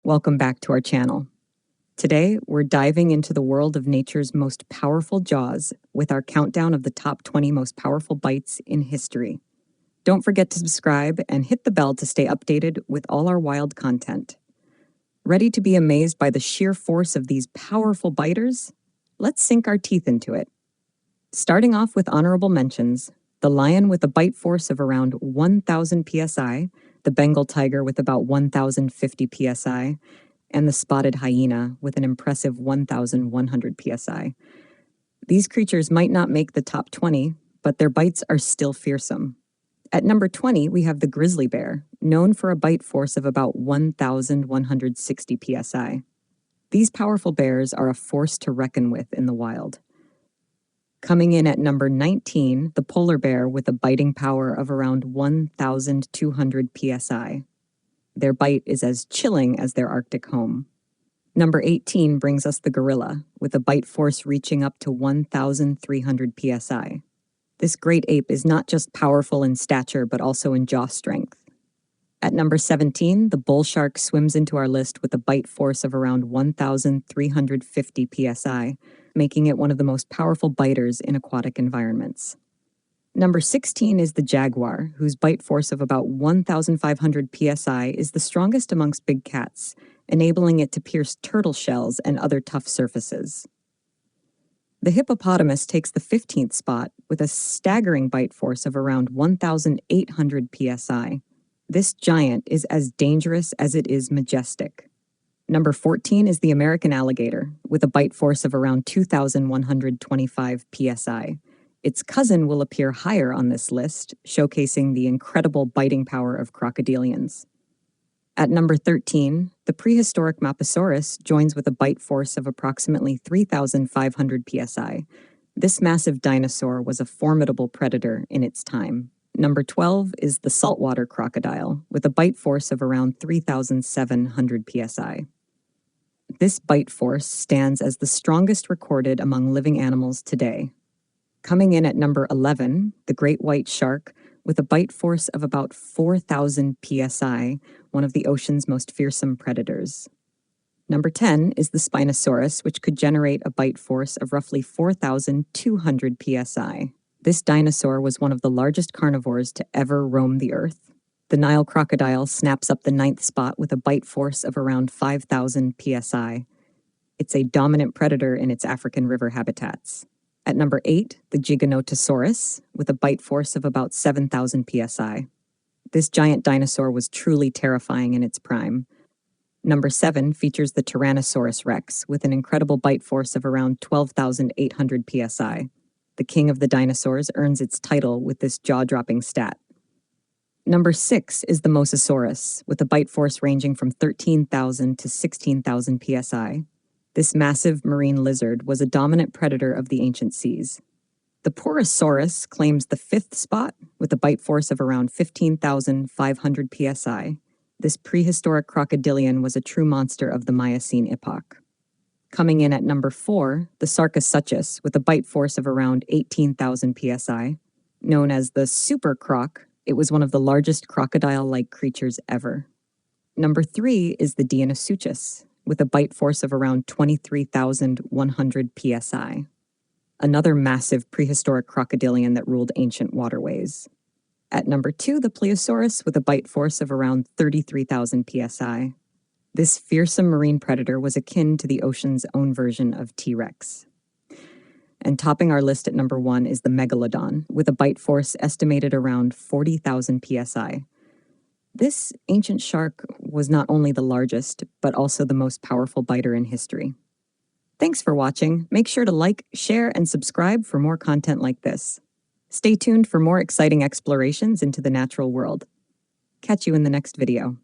Welcome back to our channel. Today, we're diving into the world of nature's most powerful jaws with our countdown of the top 20 most powerful bites in history. Don't forget to subscribe and hit the bell to stay updated with all our wild content. Ready to be amazed by the sheer force of these powerful biters? Let's sink our teeth into it. Starting off with honorable mentions, the lion with a bite force of around 1,000 psi, the Bengal tiger with about 1,050 psi, and the spotted hyena with an impressive 1,100 psi. These creatures might not make the top 20, but their bites are still fearsome. At number 20, we have the grizzly bear, known for a bite force of about 1,160 psi. These powerful bears are a force to reckon with in the wild. Coming in at number 19, the polar bear with a biting power of around 1,200 psi. Their bite is as chilling as their Arctic home. Number 18 brings us the gorilla, with a bite force reaching up to 1,300 psi. This great ape is not just powerful in stature, but also in jaw strength. At number 17, the bull shark swims into our list with a bite force of around 1,350 psi, making it one of the most powerful biters in aquatic environments. Number 16 is the jaguar, whose bite force of about 1,500 psi is the strongest amongst big cats, enabling it to pierce turtle shells and other tough surfaces. The hippopotamus takes the 15th spot with a staggering bite force of around 1,800 psi. This giant is as dangerous as it is majestic. Number 14 is the American alligator, with a bite force of around 2,125 psi. Its cousin will appear higher on this list, showcasing the incredible biting power of crocodilians. At number 13, the prehistoric Mapasaurus joins with a bite force of approximately 3,500 psi. This massive dinosaur was a formidable predator in its time. Number 12 is the saltwater crocodile, with a bite force of around 3,700 psi. This bite force stands as the strongest recorded among living animals today. Coming in at number 11, the great white shark, with a bite force of about 4,000 psi, one of the ocean's most fearsome predators. Number 10 is the Spinosaurus, which could generate a bite force of roughly 4,200 psi. This dinosaur was one of the largest carnivores to ever roam the earth. The Nile crocodile snaps up the 9th spot with a bite force of around 5,000 psi. It's a dominant predator in its African river habitats. At number 8, the Giganotosaurus, with a bite force of about 7,000 psi. This giant dinosaur was truly terrifying in its prime. Number 7 features the Tyrannosaurus rex, with an incredible bite force of around 12,800 psi. The king of the dinosaurs earns its title with this jaw-dropping stat. Number 6 is the Mosasaurus, with a bite force ranging from 13,000 to 16,000 psi. This massive marine lizard was a dominant predator of the ancient seas. The Porosaurus claims the 5th spot with a bite force of around 15,500 psi. This prehistoric crocodilian was a true monster of the Miocene epoch. Coming in at number 4, the Sarcosuchus with a bite force of around 18,000 psi. Known as the super croc, it was one of the largest crocodile-like creatures ever. Number 3 is the Deinosuchus, with a bite force of around 23,100 psi. Another massive prehistoric crocodilian that ruled ancient waterways. At number 2, the Plesiosaurus with a bite force of around 33,000 psi. This fearsome marine predator was akin to the ocean's own version of T-Rex. And topping our list at number 1 is the Megalodon, with a bite force estimated around 40,000 psi. This ancient shark was not only the largest, but also the most powerful biter in history. Thanks for watching. Make sure to like, share, and subscribe for more content like this. Stay tuned for more exciting explorations into the natural world. Catch you in the next video.